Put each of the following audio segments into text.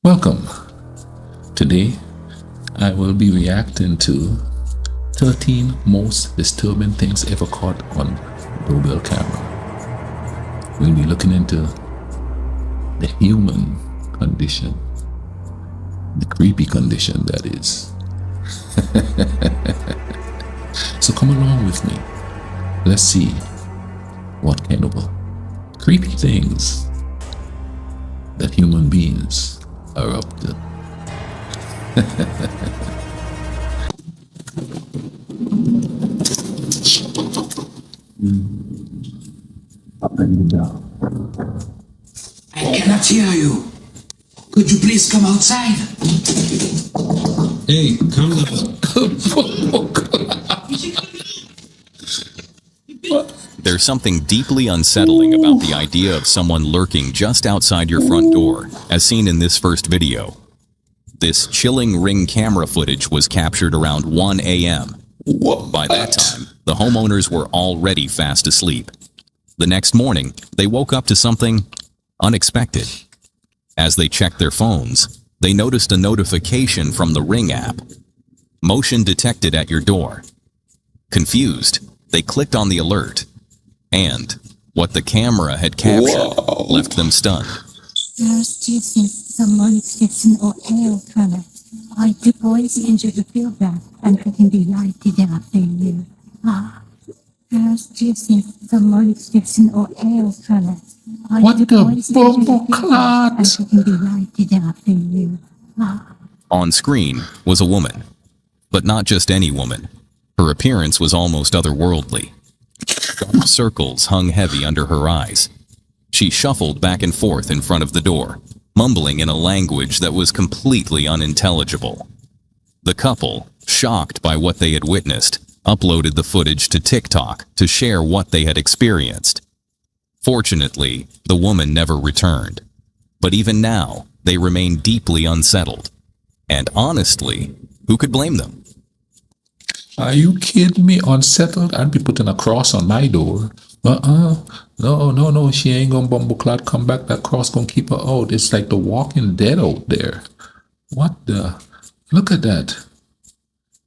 Welcome. Today, I will be reacting to 13 most disturbing things ever caught on Doorbell camera. We'll be looking into the human condition, the creepy condition that is. So come along with me. Let's see what kind of creepy things that human beings are up to. Up and down. I cannot hear you. Could you please come outside? Hey, come down. There's something deeply unsettling about the idea of someone lurking just outside your front door, as seen in this first video. This chilling Ring camera footage was captured around 1 a.m. By that time, the homeowners were already fast asleep. The next morning, they woke up to something unexpected. As they checked their phones, they noticed a notification from the Ring app. Motion detected at your door. Confused, they clicked on the alert. And what the camera had captured left them stunned. Last using someone Gibson or hail color. I deployed into the field back and I can be lighted after you. Last using someone Gibson or hail color. What the bumble clot? And I can be lighted after you. On screen was a woman, but not just any woman. Her appearance was almost otherworldly. Dark circles hung heavy under her eyes. She shuffled back and forth in front of the door, mumbling in a language that was completely unintelligible. The couple, shocked by what they had witnessed, uploaded the footage to TikTok to share what they had experienced. Fortunately, the woman never returned. But even now, they remain deeply unsettled. And honestly, who could blame them? Are you kidding me? Unsettled? I'd be putting a cross on my door. No, she ain't gonna bumbleclot come back. That cross gonna keep her out. It's like the Walking Dead out there. What the? Look at that.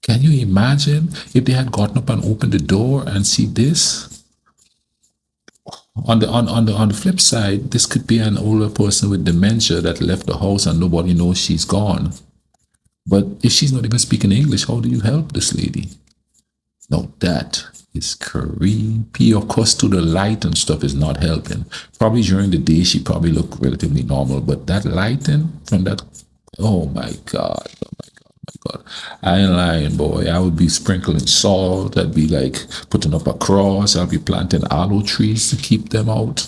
Can you imagine if they had gotten up and opened the door and see this? On the flip side, this could be an older person with dementia that left the house and nobody knows she's gone. But if she's not even speaking English, how do you help this lady? No, that is creepy. Of course, to the light and stuff is not helping. Probably during the day, she probably looked relatively normal. But that lighting from that, oh my God. I ain't lying, boy. I would be sprinkling salt. I'd be like putting up a cross. I'd be planting aloe trees to keep them out.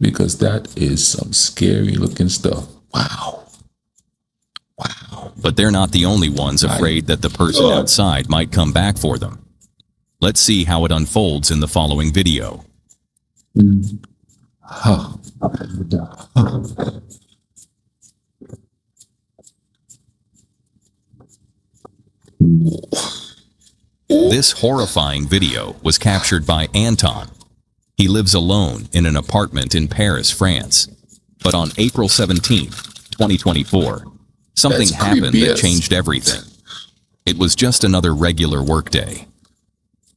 Because that is some scary looking stuff. Wow. But they're not the only ones afraid that the person outside might come back for them. Let's see how it unfolds in the following video. This horrifying video was captured by Anton. He lives alone in an apartment in Paris, France. But on April 17, 2024, something happened that changed everything. It was just another regular workday.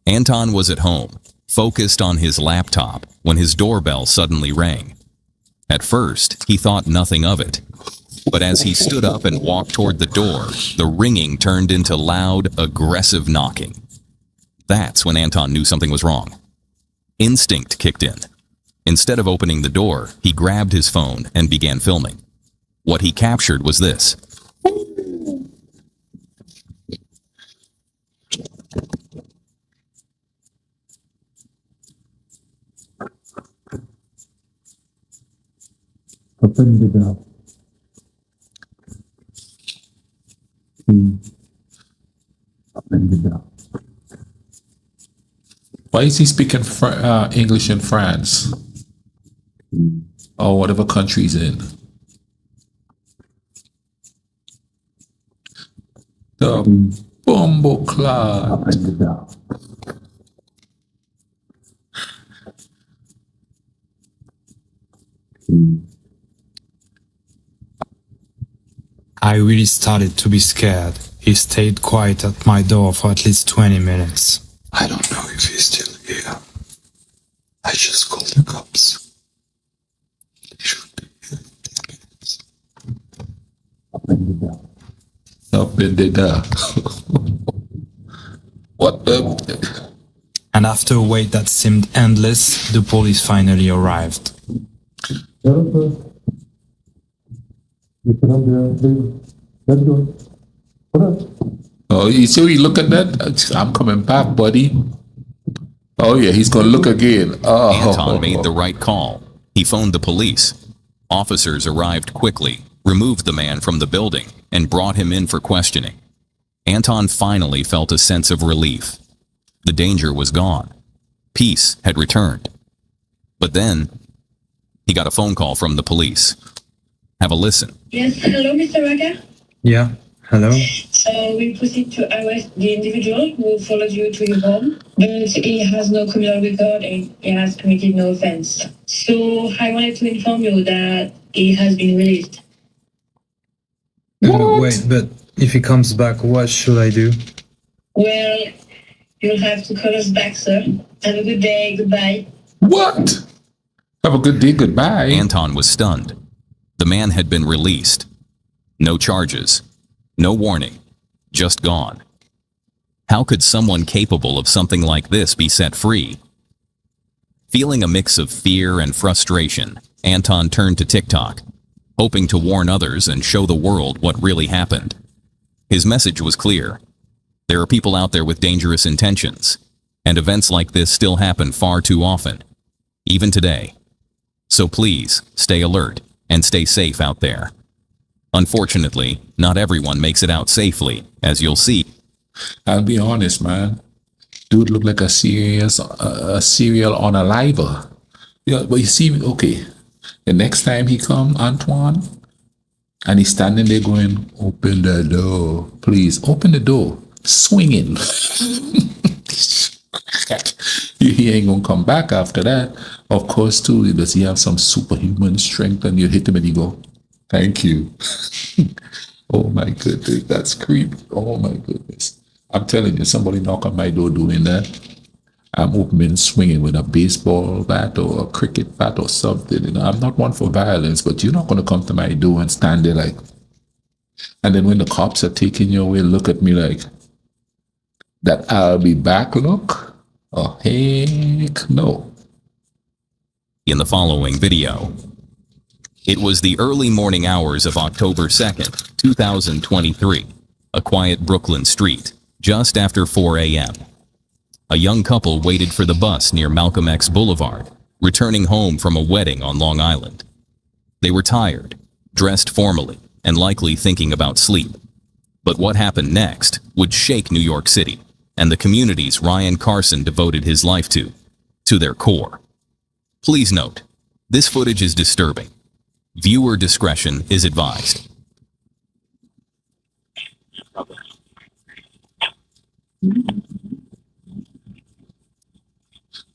Anton was at home, focused on his laptop, when his doorbell suddenly rang. At first, he thought nothing of it. But as he stood up and walked toward the door, the ringing turned into loud, aggressive knocking. That's when Anton knew something was wrong. Instinct kicked in. Instead of opening the door, he grabbed his phone and began filming. What he captured was this. Why is he speaking English in France? Or whatever country he's in? The bumbleclot. I really started to be scared. He stayed quiet at my door for at least 20 minutes. I don't know if he's still here. I just called the cops. They should be here in 10 minutes. Up in the dark. What the? And after a wait that seemed endless, the police finally arrived. Oh, you see, you look at that? I'm coming back, buddy. Oh, yeah, he's going to look again. Oh. Anton made the right call. He phoned the police. Officers arrived quickly, removed the man from the building, and brought him in for questioning. Anton finally felt a sense of relief. The danger was gone. Peace had returned. But then, he got a phone call from the police. Have a listen. Yes, hello, Mr. Raga. Yeah, hello? So we proceed to arrest the individual who followed you to your home, but he has no criminal record and he has committed no offense. So I wanted to inform you that he has been released. Wait, but if he comes back, what should I do? Well, you'll have to call us back, sir. Have a good day. Goodbye. What? Have a good day. Goodbye. Anton was stunned. The man had been released. No charges. No warning. Just gone. How could someone capable of something like this be set free? Feeling a mix of fear and frustration, Anton turned to TikTok, hoping to warn others and show the world what really happened. His message was clear. There are people out there with dangerous intentions, and events like this still happen far too often, even today. So please, stay alert and stay safe out there. Unfortunately, not everyone makes it out safely, as you'll see. I'll be honest, man. Dude looked like a serial unaliver. Yeah, but you see, okay. The next time he come, Antoine, and he's standing there going, "Open the door, please. Open the door." Swinging. He ain't gonna come back after that. Of course, too, does he have some superhuman strength? And you hit him and you go, "Thank you." Oh my goodness, that's creepy. Oh my goodness. I'm telling you, somebody knock on my door doing that, I'm opening swinging with a baseball bat or a cricket bat or something. You know, I'm not one for violence, but you're not going to come to my door and stand there like, and then when the cops are taking you away, look at me like, that I'll be back look? Oh, heck no. In the following video. It was the early morning hours of October 2nd, 2023, a quiet Brooklyn street, just after 4 a.m. A young couple waited for the bus near Malcolm X Boulevard, returning home from a wedding on Long Island. They were tired, dressed formally, and likely thinking about sleep. But what happened next would shake New York City and the communities Ryan Carson devoted his life to their core. Please note, this footage is disturbing. Viewer discretion is advised.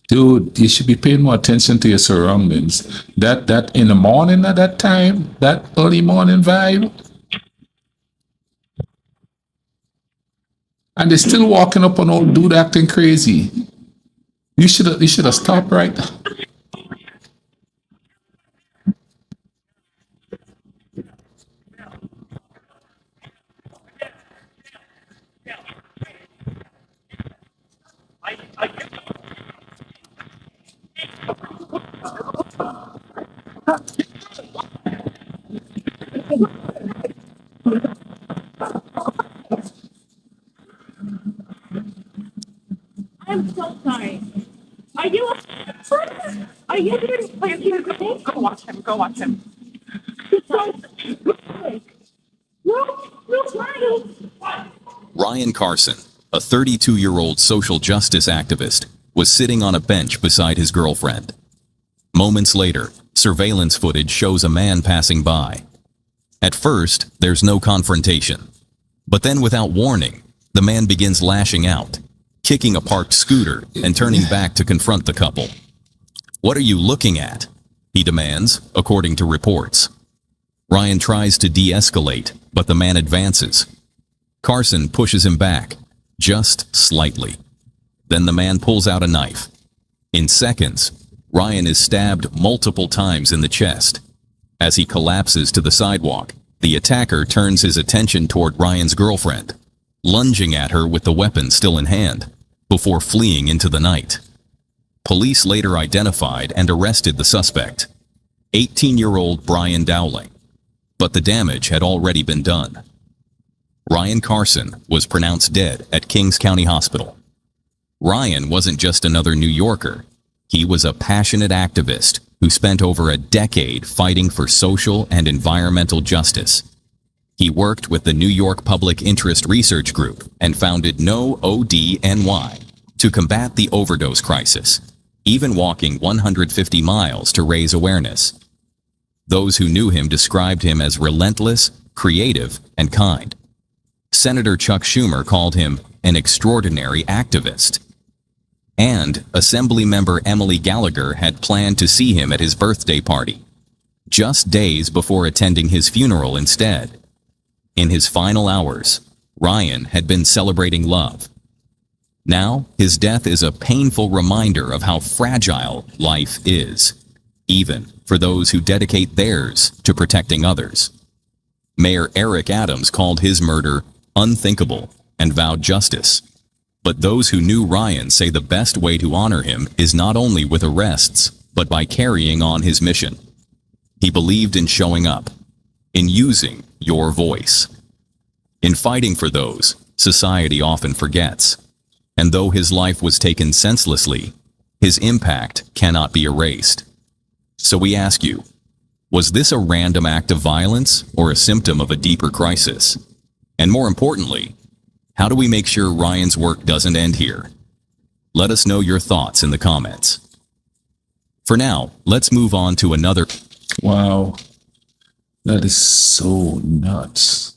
Dude, you should be paying more attention to your surroundings. That in the morning at that time, that early morning vibe. And they're still walking up on old dude acting crazy. You should have stopped right. I'm so sorry. Are you are you here to play with me? Go watch him. Go watch him. Ryan Carson, a 32-year-old social justice activist, was sitting on a bench beside his girlfriend. Moments later, surveillance footage shows a man passing by. At first, there's no confrontation. But then without warning, the man begins lashing out, kicking a parked scooter and turning back to confront the couple. "What are you looking at?" he demands, according to reports. Ryan tries to de-escalate, but the man advances. Carson pushes him back, just slightly. Then the man pulls out a knife. In seconds, Ryan is stabbed multiple times in the chest. As he collapses to the sidewalk, the attacker turns his attention toward Ryan's girlfriend, lunging at her with the weapon still in hand, before fleeing into the night. Police later identified and arrested the suspect, 18-year-old Brian Dowling, but the damage had already been done. Ryan Carson was pronounced dead at Kings County Hospital. Ryan wasn't just another New Yorker. He was a passionate activist who spent over a decade fighting for social and environmental justice. He worked with the New York Public Interest Research Group and founded No ODNY to combat the overdose crisis, even walking 150 miles to raise awareness. Those who knew him described him as relentless, creative, and kind. Senator Chuck Schumer called him an extraordinary activist. And Assemblymember Emily Gallagher had planned to see him at his birthday party, just days before attending his funeral instead. In his final hours, Ryan had been celebrating love. Now, his death is a painful reminder of how fragile life is, even for those who dedicate theirs to protecting others. Mayor Eric Adams called his murder unthinkable and vowed justice. But those who knew Ryan say the best way to honor him is not only with arrests, but by carrying on his mission. He believed in showing up, in using your voice, in fighting for those society often forgets. And though his life was taken senselessly, his impact cannot be erased. So we ask you, was this a random act of violence or a symptom of a deeper crisis? And more importantly, how do we make sure Ryan's work doesn't end here? Let us know your thoughts in the comments. For now, let's move on to another. Wow. That is so nuts.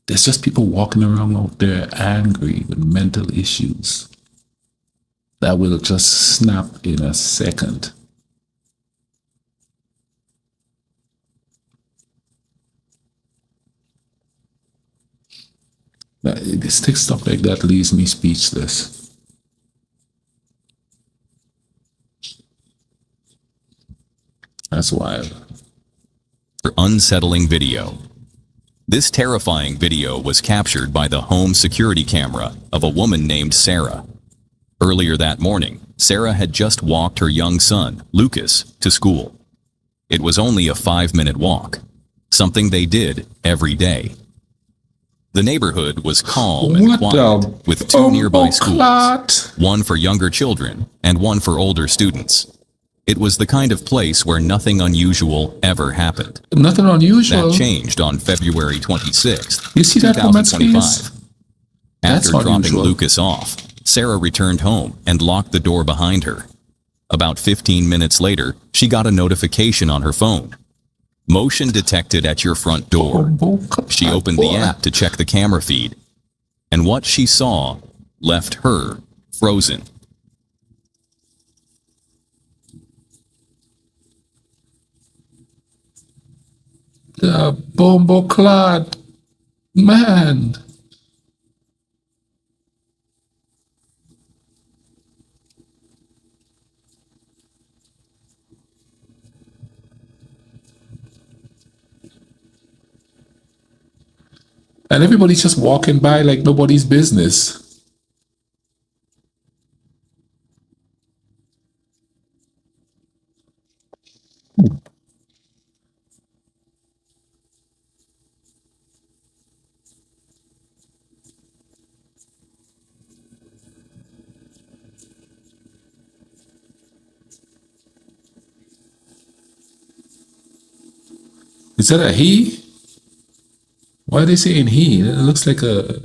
There's just people walking around out there angry with mental issues that will just snap in a second. Stuff like that leaves me speechless. That's wild. Unsettling video. This terrifying video was captured by the home security camera of a woman named Sarah. Earlier that morning, Sarah had just walked her young son, Lucas, to school. It was only a 5-minute walk, something they did every day. The neighborhood was calm and quiet, with 2 nearby schools, one for younger children and one for older students. It was the kind of place where nothing unusual ever happened. Nothing unusual. That changed on February 26th, You see that 2025. After dropping unusual. Lucas off, Sarah returned home and locked the door behind her. About 15 minutes later, she got a notification on her phone. Motion detected at your front door. She opened the app to check the camera feed, and what she saw left her frozen. The bombo-clad man. And everybody's just walking by like nobody's business. Is that a he? Why are they saying he? It looks like a...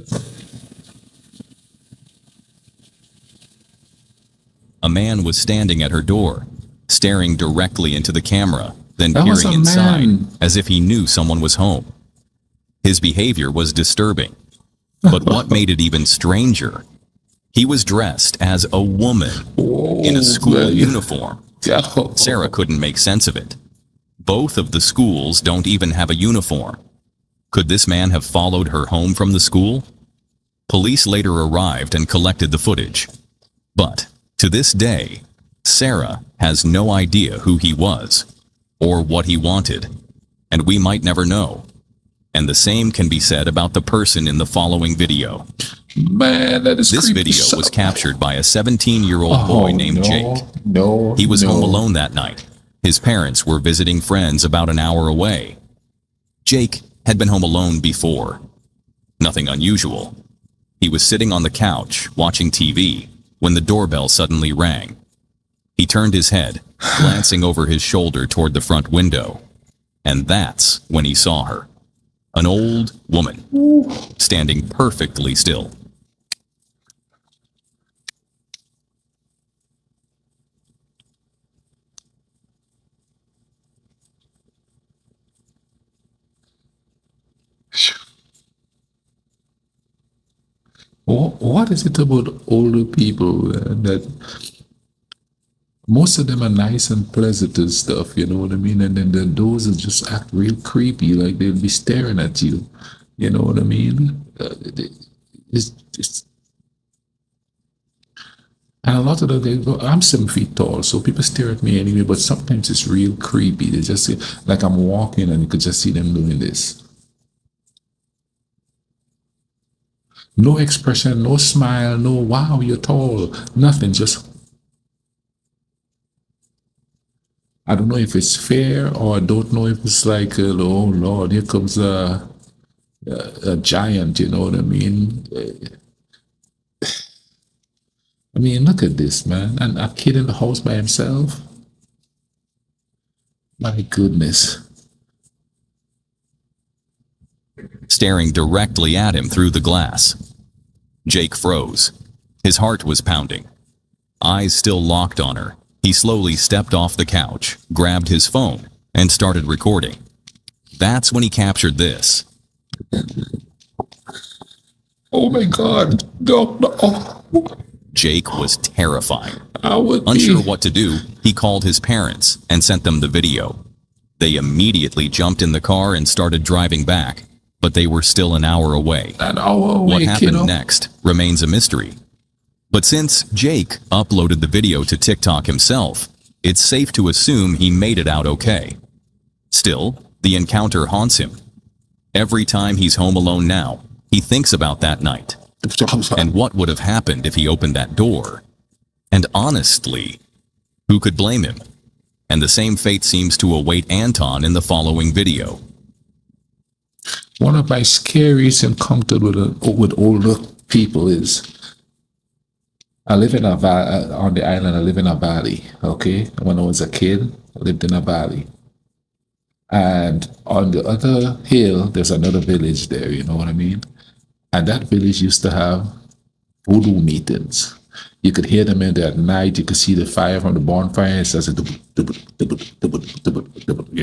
A man was standing at her door, staring directly into the camera, then That was peering a inside man. as if he knew someone was home. His behavior was disturbing, but what made it even stranger? He was dressed as a woman in a school uniform. Sarah couldn't make sense of it. Both of the schools don't even have a uniform. Could this man have followed her home from the school? Police later arrived and collected the footage. But to this day, Sarah has no idea who he was or what he wanted, and we might never know. And the same can be said about the person in the following video. Man, that is This creepy. video was captured by a 17-year-old boy named Jake. He was home alone that night. His parents were visiting friends about an hour away. Jake had been home alone before. Nothing unusual. He was sitting on the couch watching TV when the doorbell suddenly rang. He turned his head, glancing over his shoulder toward the front window. And that's when he saw her. An old woman, standing perfectly still. What is it about older people that most of them are nice and pleasant and stuff, you know what I mean? And then those that just act real creepy, like they'll be staring at you, you know what I mean? It's and a lot of them, they go, I'm 7 feet tall, so people stare at me anyway, but sometimes it's real creepy. They just say, like I'm walking and you could just see them doing this. No expression, no smile, no wow, you're tall, nothing, just I don't know if it's fair or I don't know if it's like, oh Lord, here comes a giant, you know what I mean? I mean, look at this, man. And a kid in the house by himself. My goodness. Staring directly at him through the glass. Jake froze. His heart was pounding. Eyes still locked on her. He slowly stepped off the couch, grabbed his phone, and started recording. That's when he captured this. Oh my God. No. Jake was terrified. I would Unsure be. what to do, he called his parents and sent them the video. They immediately jumped in the car and started driving back, but they were still an hour away. An hour away, What happened kiddo. next remains a mystery. But since Jake uploaded the video to TikTok himself, it's safe to assume he made it out okay. Still, the encounter haunts him. Every time he's home alone now, he thinks about that night. And what would have happened if he opened that door? And honestly, who could blame him? And the same fate seems to await Anton in the following video. One of my scariest encounters with older people is I live in a valley on the island. I live in a valley. Okay, when I was a kid, I lived in a valley, and on the other hill, there's another village there. You know what I mean? And that village used to have voodoo meetings. You could hear them in there at night. You could see the fire from the bonfire. It says, you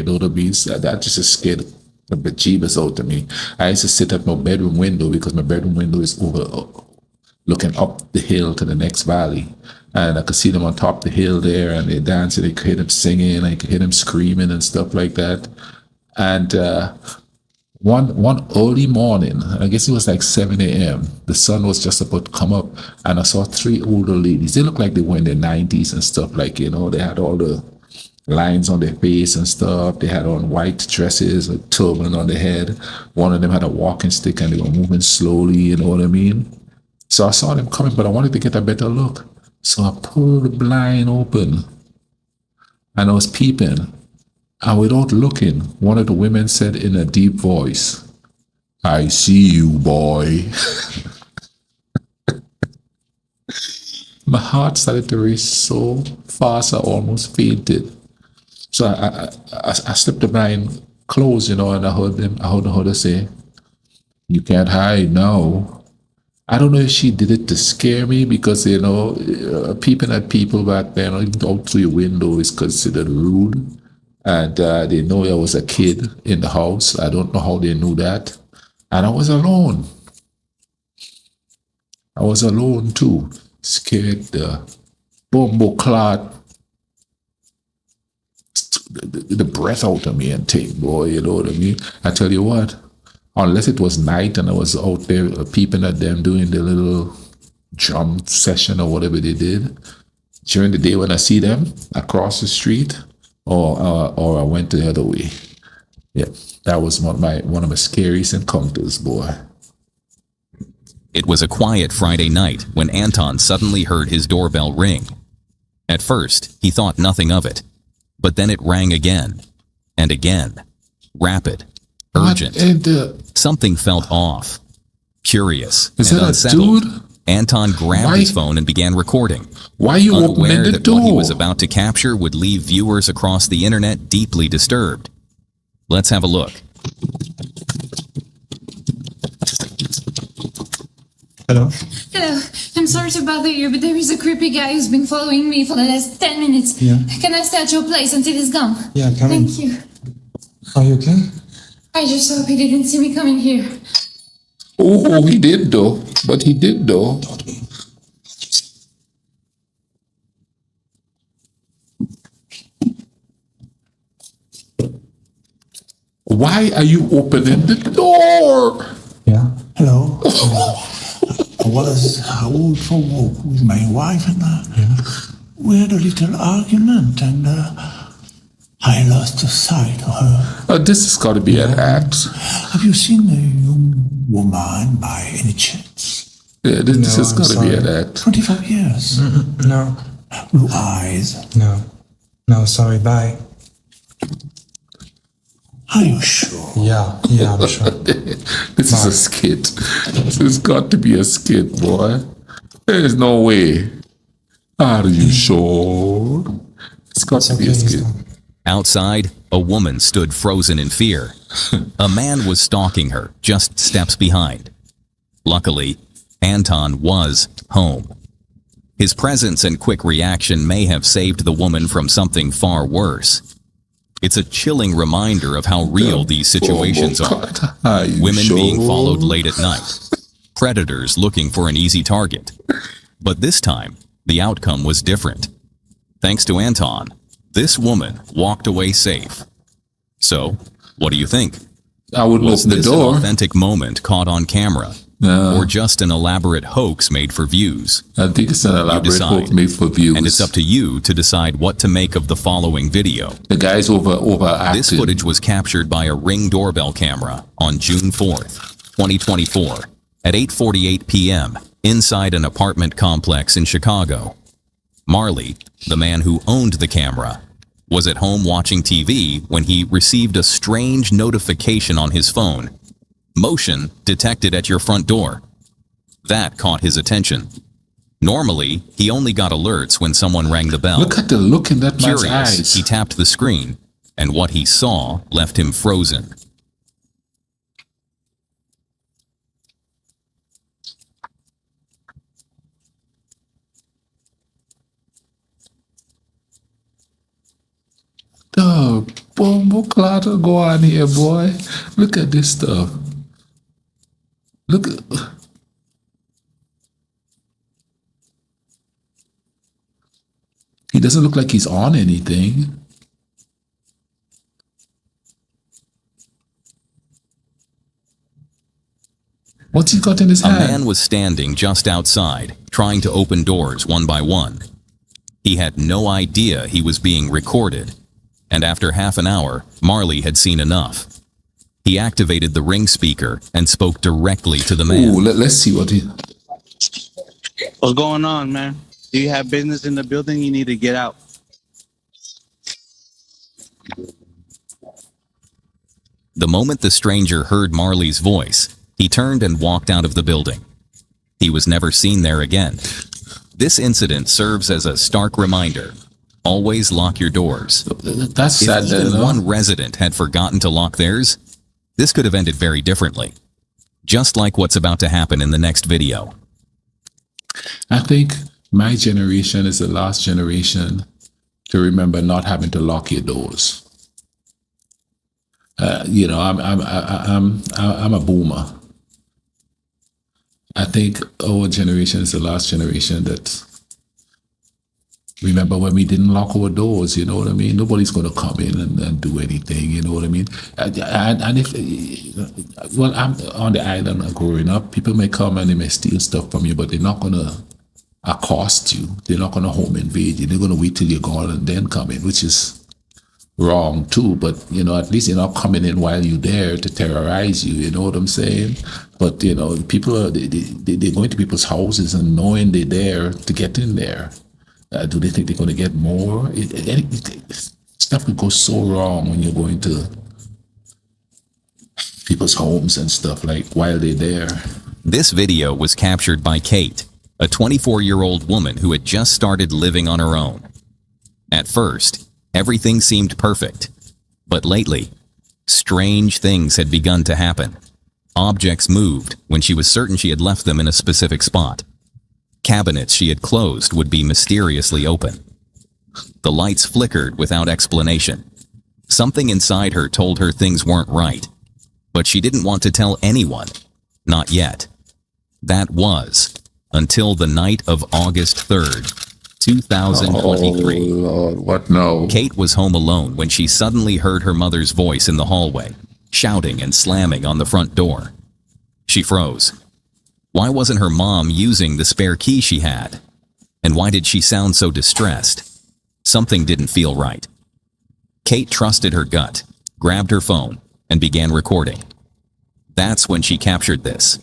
know what I mean? So that just scared the bejeebus out of me. I used to sit at my bedroom window because my bedroom window is looking up the hill to the next valley. And I could see them on top of the hill there, and they're dancing. I could hear them singing. I could hear them screaming and stuff like that. And one early morning, I guess it was like 7 a.m., the sun was just about to come up, and I saw 3 older ladies. They looked like they were in their 90s and stuff, like, you know, they had all the lines on their face and stuff. They had on white dresses, a turban on their head. One of them had a walking stick, and they were moving slowly, you know what I mean? So I saw them coming, but I wanted to get a better look. So I pulled the blind open, and I was peeping. And without looking, one of the women said in a deep voice, "I see you, boy." My heart started to race so fast I almost fainted. So I slipped the blind closed, you know, and I heard her say, "You can't hide now." I don't know if she did it to scare me because, you know, peeping at people back then, even out through your window is considered rude. And they know I was a kid in the house. I don't know how they knew that. And I was alone. I was alone too. Scared the bumbo clot, the breath out of me and take, boy, you know what I mean? I tell you what, unless it was night and I was out there peeping at them doing the little drum session or whatever they did, during the day when I see them across the street, or I went the other way. Yeah, that was one of my scariest encounters, boy. It was a quiet Friday night when Anton suddenly heard his doorbell ring. At first, he thought nothing of it, but then it rang again and again. Rapid, urgent. Something felt off. Curious Is and that a unsettled, dude? Anton grabbed his phone and began recording. Why are you opening unaware the that what he door? was about to capture would leave viewers across the internet deeply disturbed. Let's have a look. Hello? Hello, I'm sorry to bother you, but there is a creepy guy who's been following me for the last 10 minutes. Yeah. Can I stay at your place until he's gone? Yeah, come in. Thank you. Are you okay? I just hope he didn't see me coming here. Oh, he did though. But he did though. Why are you opening the door? Yeah. Hello. I was out for a walk with my wife and we had a little argument and I lost sight of her. This has got to be an act. Have you seen a young woman by any chance? Yeah, this No, has I'm got to be an sorry. act. 25 years. No. Blue eyes. No. No, sorry, bye. Are you sure? Yeah, I'm sure. This is a skit. This has got to be a skit, boy. There's no way. Are you sure? It's got to be a he's skit. gone. Outside, a woman stood frozen in fear. A man was stalking her, just steps behind. Luckily, Anton was home. His presence and quick reaction may have saved the woman from something far worse. It's a chilling reminder of how real these situations are. Are you Women sure? being followed late at night. Predators looking for an easy target. But this time, the outcome was different. Thanks to Anton, this woman walked away safe. So, what do you think? I wouldn't Was open the this an door. authentic moment caught on camera? No. Or just an elaborate hoax made for views? I think it's an elaborate decide. hoax made for views. And it's up to you to decide what to make of the following video. The guy's overacting. This footage was captured by a Ring doorbell camera on June 4th, 2024, at 8:48 p.m. inside an apartment complex in Chicago. Marley, the man who owned the camera, was at home watching TV when he received a strange notification on his phone. Motion detected at your front door. That caught his attention. Normally, he only got alerts when someone rang the bell. Look at the look in that man's Curious, eyes. he tapped the screen, and what he saw left him frozen. The bumbo clatter go on here, boy. Look at this stuff. Look at. He doesn't look like he's on anything. What's he got in his A hand? man was standing just outside, trying to open doors one by one. He had no idea he was being recorded, and after half an hour, Marley had seen enough. He activated the Ring speaker and spoke directly to the man. Ooh, let's see what he. What's going on, man? Do you have business in the building? You need to get out. The moment the stranger heard Marley's voice, he turned and walked out of the building. He was never seen there again. This incident serves as a stark reminder. Always lock your doors. That's If sad. even one resident had forgotten to lock theirs, this could have ended very differently. Just like what's about to happen in the next video. I think my generation is the last generation to remember not having to lock your doors. I'm a boomer. I think our generation is the last generation that remember when we didn't lock our doors, you know what I mean? Nobody's going to come in and do anything, you know what I mean? And if, well, I'm on the island growing up, people may come and they may steal stuff from you, but they're not going to accost you. They're not going to home invade you. They're going to wait till you're gone and then come in, which is wrong too, but you know, at least they're not coming in while you're there to terrorize you, you know what I'm saying? But you know, people are they're going to people's houses and knowing they're there to get in there. Do they think they're going to get more? Stuff could go so wrong when you're going to people's homes and stuff like while they're there. This video was captured by Kate, a 24-year-old woman who had just started living on her own. At first, everything seemed perfect, but lately, strange things had begun to happen. Objects moved when she was certain she had left them in a specific spot. Cabinets she had closed would be mysteriously open. The lights flickered without explanation. Something inside her told her things weren't right, but she didn't want to tell anyone, not yet. That was until the night of August 3rd, 2023. Oh, Lord, what now? Kate was home alone when she suddenly heard her mother's voice in the hallway, shouting and slamming on the front door. She froze. Why wasn't her mom using the spare key she had? And why did she sound so distressed? Something didn't feel right. Kate trusted her gut, grabbed her phone, and began recording. That's when she captured this.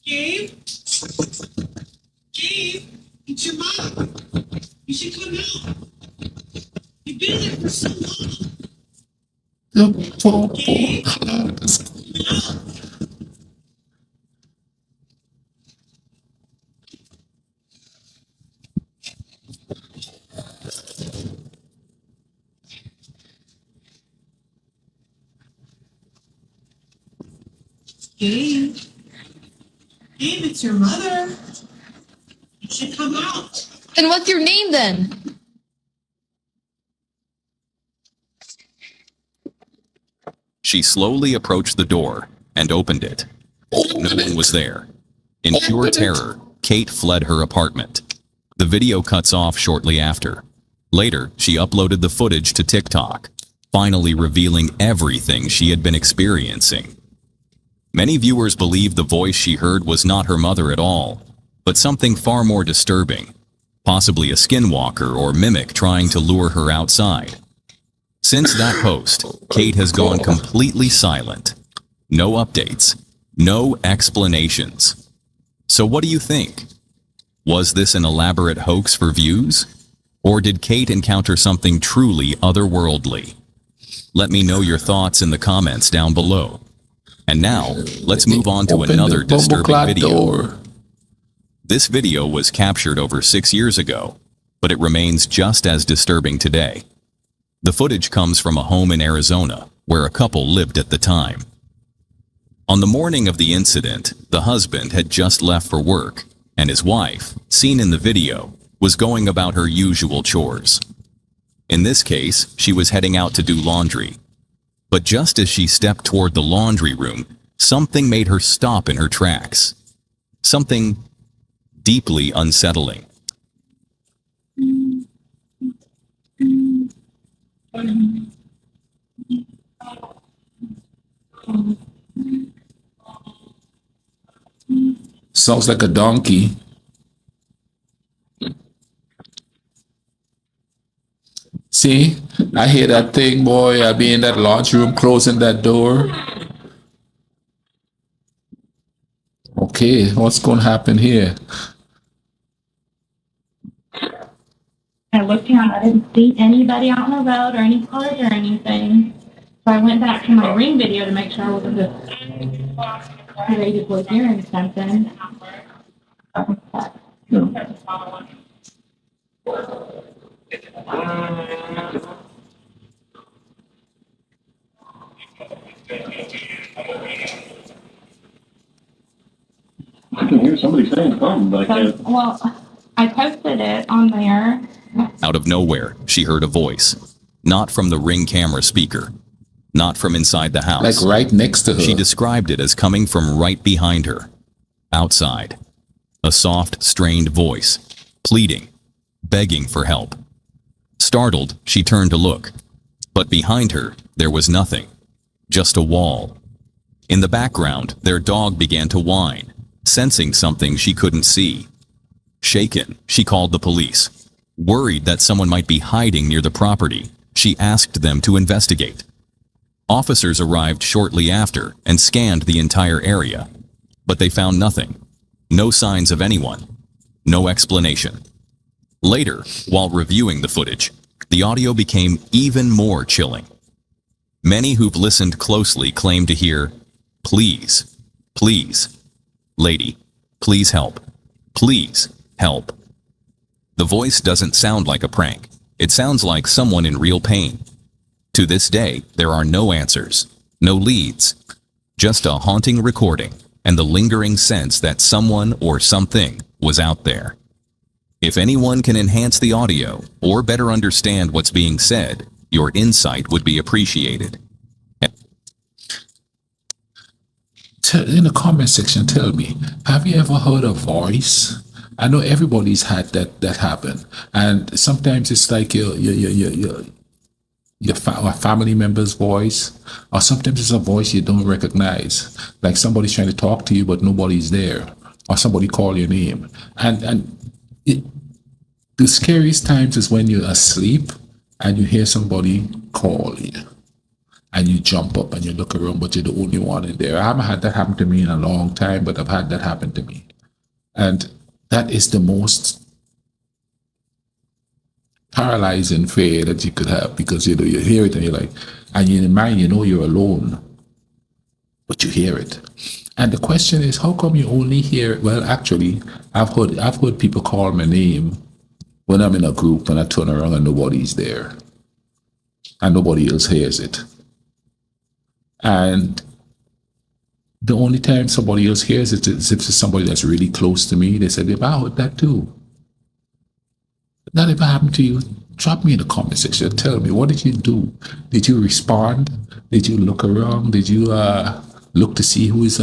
Gabe? Gabe? It's your mom. You should come out. You've been there for so long. Gabe? Gabe? Gabe, it's your mother. You should come out. Then what's your name then? She slowly approached the door and opened it. No one was there. In pure terror, Kate fled her apartment. The video cuts off shortly after. Later, she uploaded the footage to TikTok, finally revealing everything she had been experiencing. Many viewers believe the voice she heard was not her mother at all, but something far more disturbing, possibly a skinwalker or mimic trying to lure her outside. Since that post, Kate has gone completely silent. No updates, no explanations. So what do you think? Was this an elaborate hoax for views? Or did Kate encounter something truly otherworldly? Let me know your thoughts in the comments down below. And now, let's move on to another disturbing video. This video was captured over 6 years ago, but it remains just as disturbing today. The footage comes from a home in Arizona, where a couple lived at the time. On the morning of the incident, the husband had just left for work, and his wife, seen in the video, was going about her usual chores. In this case, she was heading out to do laundry. But just as she stepped toward the laundry room, something made her stop in her tracks. Something deeply unsettling. Sounds like a donkey. See, I hear that thing, boy. I be in that laundry room closing that door. Okay, what's going to happen here? I looked around, I didn't see anybody out on the road or any cars or anything. So I went back to my ring video to make sure I wasn't just courageously hearing something. I can hear somebody saying something, but I can't. Well, I posted it on there. Out of nowhere, she heard a voice. Not from the Ring camera speaker. Not from inside the house. Like right next to her. She described it as coming from right behind her. Outside, a soft, strained voice, pleading, begging for help. Startled, she turned to look, but behind her, there was nothing, just a wall. In the background, their dog began to whine, sensing something she couldn't see. Shaken, she called the police. Worried that someone might be hiding near the property, she asked them to investigate. Officers arrived shortly after and scanned the entire area, but they found nothing. No signs of anyone. No explanation. Later, while reviewing the footage, the audio became even more chilling. Many who've listened closely claim to hear, "Please, please, lady, please help, please help." The voice doesn't sound like a prank. It sounds like someone in real pain. To this day, there are no answers, no leads, just a haunting recording and the lingering sense that someone or something was out there. If anyone can enhance the audio or better understand what's being said, your insight would be appreciated. In the comment section, tell me, have you ever heard a voice? I know everybody's had that happen, and sometimes it's like your family member's voice, or sometimes it's a voice you don't recognize, like somebody's trying to talk to you but nobody's there, or somebody call your name. The scariest times is when you're asleep and you hear somebody call you, and you jump up and you look around, but you're the only one in there. I haven't had that happen to me in a long time, but I've had that happen to me. And that is the most paralyzing fear that you could have, because you hear it and you're like, and in your mind you know you're alone, but you hear it. And the question is, how come you only hear it? Well, actually, I've heard people call my name when I'm in a group and I turn around and nobody's there, and nobody else hears it. And the only time somebody else hears it is if it's somebody that's really close to me. They said, "If I heard that too." That ever happened to you? Drop me in the comment section. Tell me, what did you do? Did you respond? Did you look around? Did you look to see who is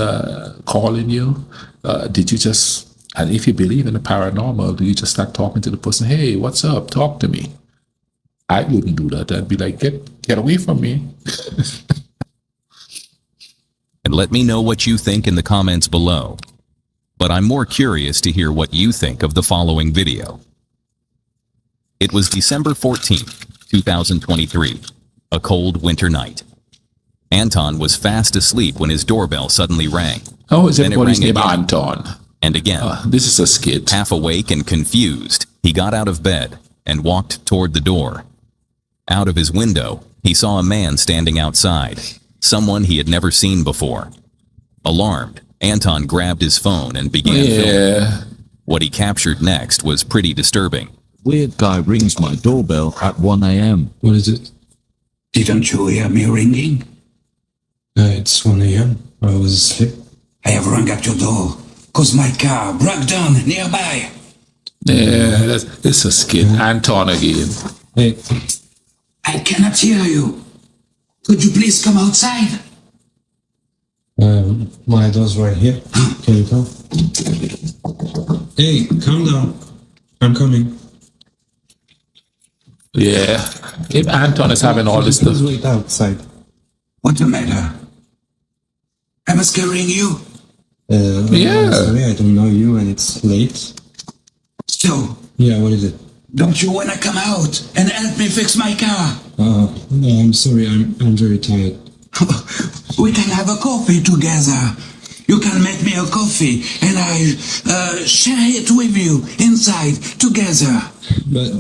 calling you? Did you just, and if you believe in the paranormal, do you just start talking to the person? "Hey, what's up? Talk to me." I wouldn't do that. I'd be like, get away from me. And let me know what you think in the comments below. But I'm more curious to hear what you think of the following video. It was December 14th, 2023, a cold winter night. Anton was fast asleep when his doorbell suddenly rang. Oh, is Then it everybody's rang name again, Anton? and again. This is a skit. Half awake and confused, he got out of bed and walked toward the door. Out of his window, he saw a man standing outside, someone he had never seen before. Alarmed, Anton grabbed his phone and began filming. What he captured next was pretty disturbing. Weird guy rings my doorbell at 1 a.m. What is it? Didn't you hear me ringing? It's 1 a.m. I was asleep. I have rung at your door, cause my car broke down nearby. Yeah, it's a skit. Anton again. Hey. I cannot hear you. Could you please come outside? My door's right here. Can you come? Hey, calm down. I'm coming. Yeah. If Anton is having all this stuff. Please wait outside. What's the matter? Am I scaring you? I'm sorry, I don't know you and it's late. So, yeah, what is it? Don't you wanna come out and help me fix my car? No, I'm sorry, I'm very tired. We can have a coffee together. You can make me a coffee and I share it with you inside together. But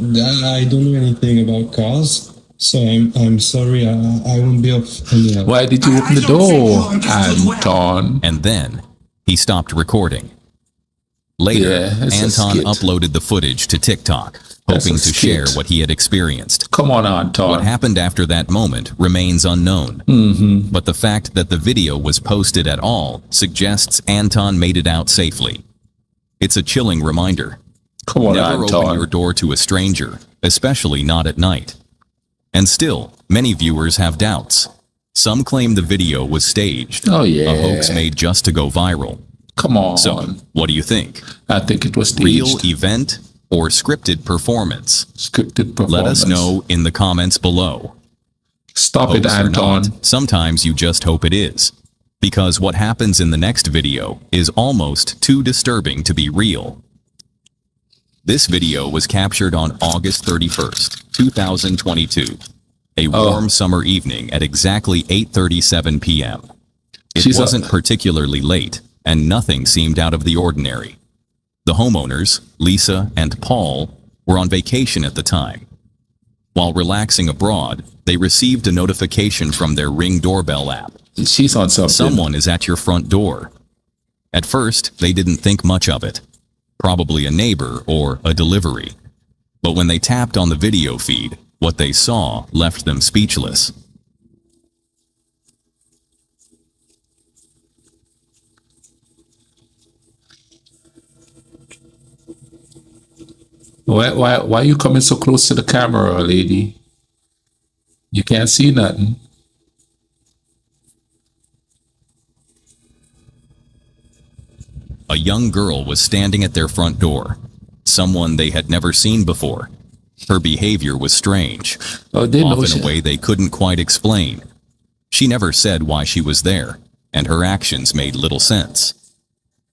I don't know anything about cars, so I'm sorry, I won't be of any help. Why did you open the door, Anton? And then he stopped recording. Later, Anton uploaded the footage to TikTok, hoping to share what he had experienced. Come on, Anton. What happened after that moment remains unknown. But the fact that the video was posted at all suggests Anton made it out safely. It's a chilling reminder. Come on, Never Anton. open your door to a stranger, especially not at night. And still, many viewers have doubts. Some claim the video was staged, Oh, yeah. a hoax made just to go viral. Come on. So, what do you think? I think it was Real staged. event or scripted performance? Scripted performance. Let us know in the comments below. Stop it, Hoax or Anton. not, sometimes you just hope it is. Because what happens in the next video is almost too disturbing to be real. This video was captured on August 31st, 2022. A warm summer evening at exactly 8:37 p.m. It wasn't particularly late, and nothing seemed out of the ordinary. The homeowners, Lisa and Paul, were on vacation at the time. While relaxing abroad, they received a notification from their Ring doorbell app. She's on something. Someone is at your front door. At first, they didn't think much of it. Probably a neighbor or a delivery. But when they tapped on the video feed, what they saw left them speechless. Why are you coming so close to the camera, lady? You can't see nothing. A young girl was standing at their front door. Someone they had never seen before. Her behavior was strange, often a way they couldn't quite explain. She never said why she was there, and her actions made little sense.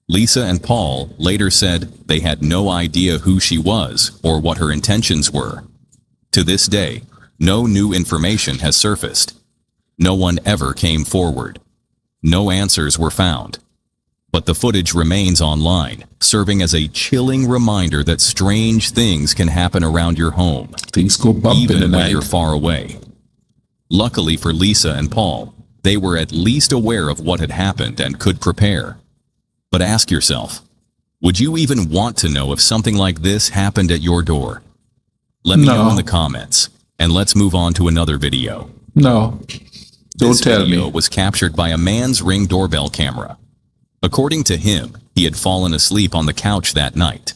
Lisa and Paul later said they had no idea who she was or what her intentions were. To this day, no new information has surfaced. No one ever came forward. No answers were found. But the footage remains online, serving as a chilling reminder that strange things can happen around your home, things go bump even in the when night. you're far away. Luckily for Lisa and Paul, they were at least aware of what had happened and could prepare. But ask yourself, would you even want to know if something like this happened at your door? Let me know in the comments, and let's move on to another video. No, don't tell me. This video was captured by a man's Ring doorbell camera. According to him, he had fallen asleep on the couch that night.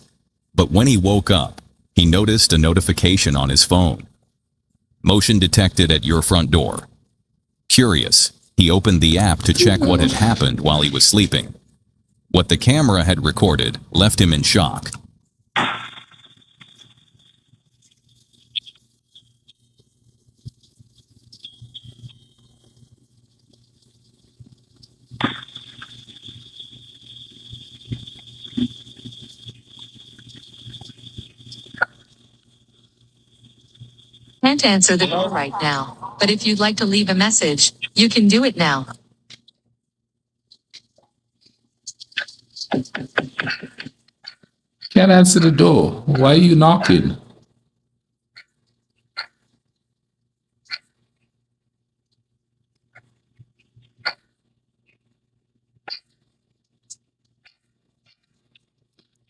But when he woke up, he noticed a notification on his phone. Motion detected at your front door. Curious, he opened the app to check what had happened while he was sleeping. What the camera had recorded left him in shock. Can't answer the door right now, but if you'd like to leave a message, you can do it now. Can't answer the door. Why are you knocking?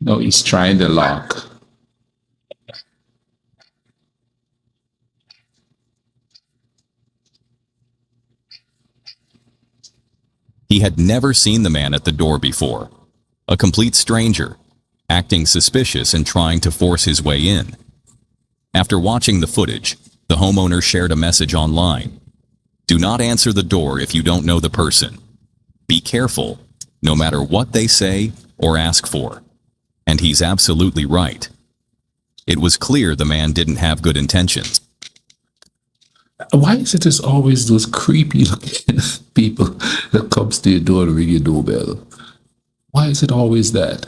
No, he's trying to lock. He had never seen the man at the door before. A complete stranger, acting suspicious and trying to force his way in. After watching the footage, the homeowner shared a message online. Do not answer the door if you don't know the person. Be careful, no matter what they say or ask for. And he's absolutely right. It was clear the man didn't have good intentions. Why is it there's always those creepy looking people that comes to your door to ring your doorbell? Why is it always that?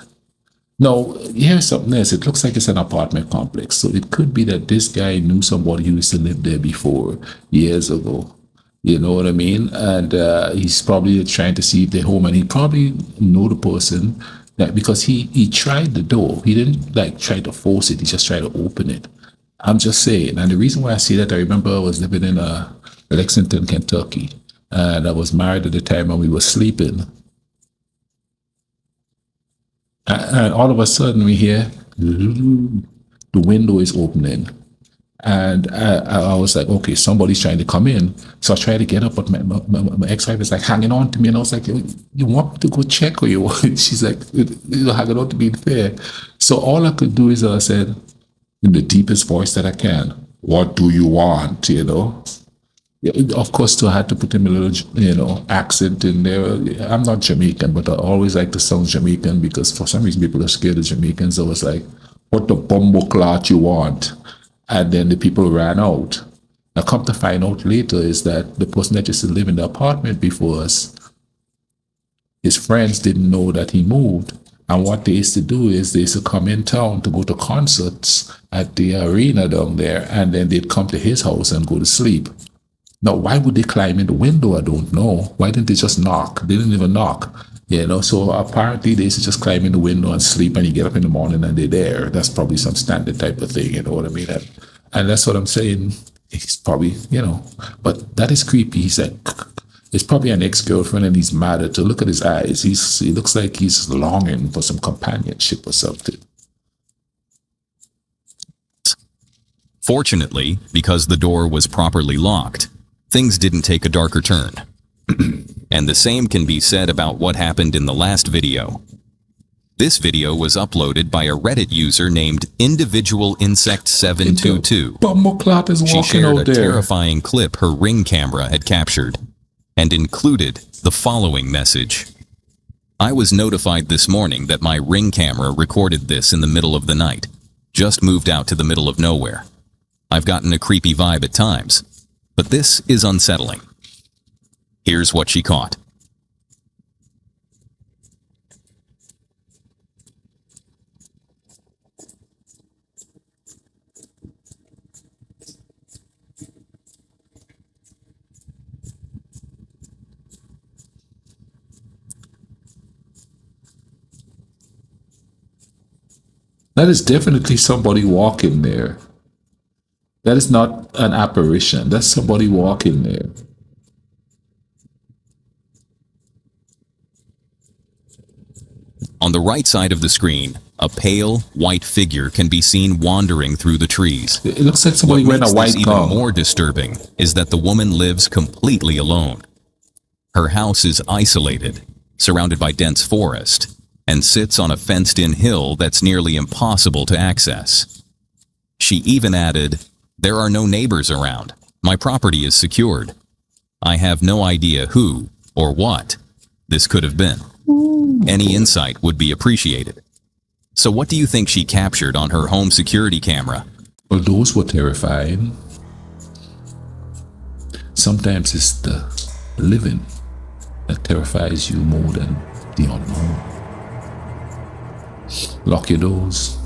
No, here's something else. It looks like it's an apartment complex. So it could be that this guy knew somebody who used to live there before, years ago. You know what I mean? And he's probably trying to see if they're home. And he probably know the person that because he tried the door. He didn't like try to force it. He just tried to open it. I'm just saying. And the reason why I say that, I remember I was living in Lexington, Kentucky. And I was married at the time when we were sleeping. And all of a sudden we hear the window is opening. And I was like, okay, somebody's trying to come in. So I tried to get up, but my ex-wife is like hanging on to me. And I was like, you want me to go check or you want? She's like, you're hanging on to me there. So all I could do is I said, in the deepest voice that I can, what do you want, you know? Of course, too, I had to put him a little, accent in there. I'm not Jamaican, but I always like to sound Jamaican because for some reason people are scared of Jamaicans. I was like, what the bumbo clot you want? And then the people ran out. Now, come to find out later is that the person that used to live in the apartment before us, his friends didn't know that he moved. And what they used to do is they used to come in town to go to concerts at the arena down there, and then they'd come to his house and go to sleep. Now, why would they climb in the window? I don't know. Why didn't they just knock? They didn't even knock. So apparently they used to just climb in the window and sleep, and you get up in the morning and they're there. That's probably some standard type of thing, you know what I mean? And that's what I'm saying. He's probably, but that is creepy. He's like, it's probably an ex-girlfriend and he's mad at her. Look at his eyes. He looks like he's longing for some companionship or something. Fortunately, because the door was properly locked, things didn't take a darker turn. And the same can be said about what happened in the last video. This video was uploaded by a Reddit user named Individual-Insect722. Bumbleclot is walking She shared out a there. terrifying clip her Ring camera had captured and included the following message. I was notified this morning that my Ring camera recorded this in the middle of the night. Just moved out to the middle of nowhere. I've gotten a creepy vibe at times, but this is unsettling. Here's what she caught. That is definitely somebody walking there. That is not an apparition. That's somebody walking there. On the right side of the screen, a pale, white figure can be seen wandering through the trees. It looks like somebody wearing a What makes white this even gown. more disturbing is that the woman lives completely alone. Her house is isolated, surrounded by dense forest, and sits on a fenced-in hill that's nearly impossible to access. She even added, "There are no neighbors around. My property is secured. I have no idea who or what this could have been. Any insight would be appreciated." So what do you think she captured on her home security camera? Well, those were terrifying. Sometimes it's the living that terrifies you more than the unknown. Lock your doors.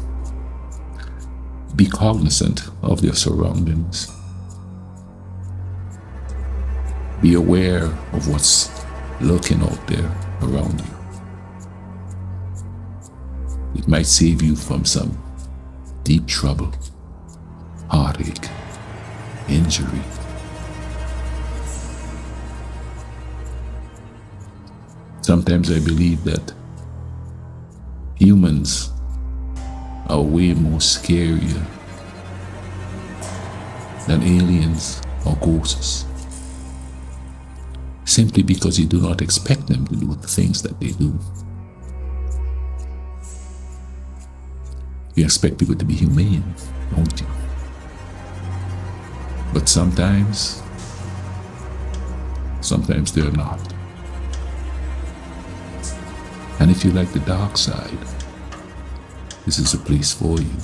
Be cognizant of your surroundings. Be aware of what's lurking out there around you. It might save you from some deep trouble, heartache, injury. Sometimes I believe that humans are way more scarier than aliens or ghosts, simply because you do not expect them to do the things that they do. You expect people to be humane, don't you? But sometimes they're not. And if you like the dark side, this is a place for you.